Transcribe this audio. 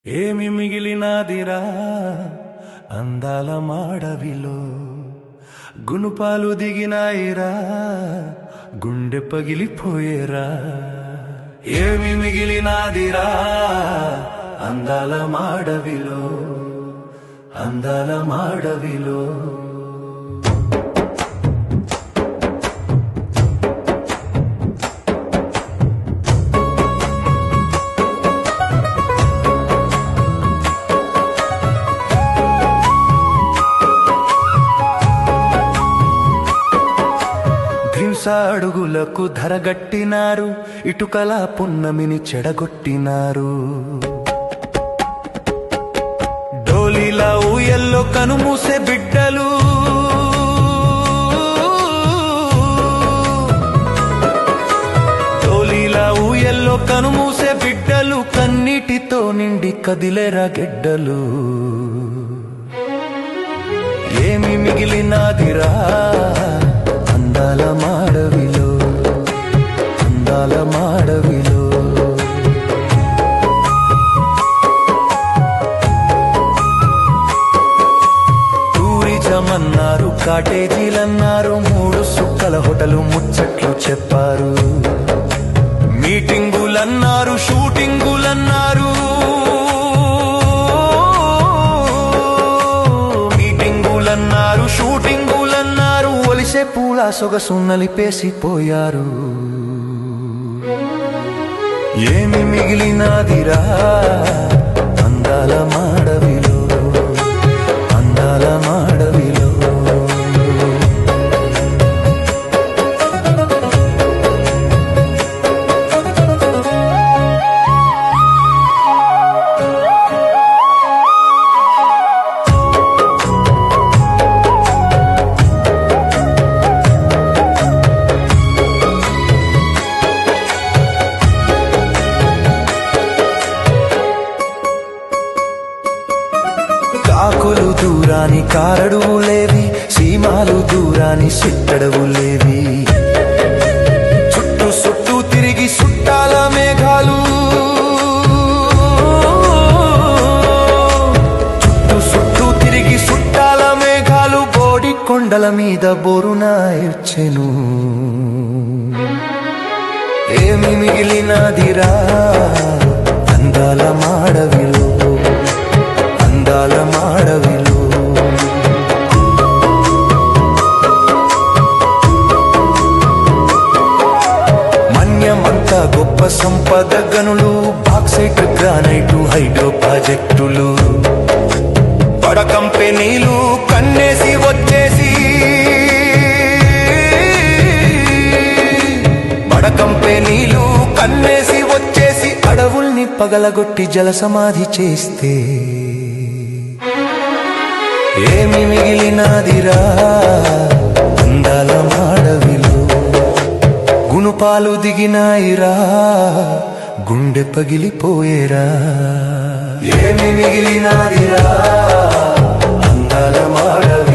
ఏమి మిగిలినాదిరా అందాల మాడవిలో గునుపాలు దిగినాయిరా గుండె పగిలిపోయేరా ఏమి మిగిలినాదిరా అందాల మాడవిలో అందాల మాడవిలో అడుగులకు ధరగట్టినారు ఇటుకల పున్నమిని చెడగొట్టినారు డోలీలా ఊయల్లో కనుమూసే బిడ్డలు డోలీలా ఊయల్లో కనుమూసే బిడ్డలు కన్నీటితో నిండి కదిలేరా గెడ్డలు ఏమి మిగిలినాదిరా అందాల మాడవిలో అందాల మాడవిలో టూరిజం అన్నారు కాటేజీలన్నారు 3 సుక్కల హోటలు ముచ్చట్లు చెప్పారు మీటింగులన్నారు షూటింగులన్నారు మీటింగులన్నారు షూటింగులన్నారు ఒలిసే పూల సొగసు నలిపేసిపోయారు ఏమి మిగిలినాదిరా అందాల మాడవిలో అందాల మాడవిలో కాకులు దూరాని కారడువులేవి సీమాలు దూరాని సిట్టడవులేవి చుట్టూ చుట్టూ తిరిగి సుట్టాల మేఘాలు చుట్టూ చుట్టూ తిరిగి సుట్టాల మేఘాలు బోడి కొండల మీద బోరునాయర్చెను ఏమి మిగిలినాదిరా అందాల మాడవిలో అందాల మాడవిలో మన్యమంతా గొప్ప సంపద గనులు బాక్సైట్ గ్రానైటు హైడ్రో ప్రాజెక్టులు బడ కంపెనీలు కన్నేసి వచ్చేసి బడ కంపెనీలు కన్నేసి వచ్చేసి అడవుల్ని పగలగొట్టి జల సమాధి చేస్తే ఏమి మిగిలినాదిరా అందాల మాడవిలో గునుపాలు దిగినాయిరా గుండె పగిలిపోయేరా ఏమి మిగిలినాదిరా అందాల మాడవిలో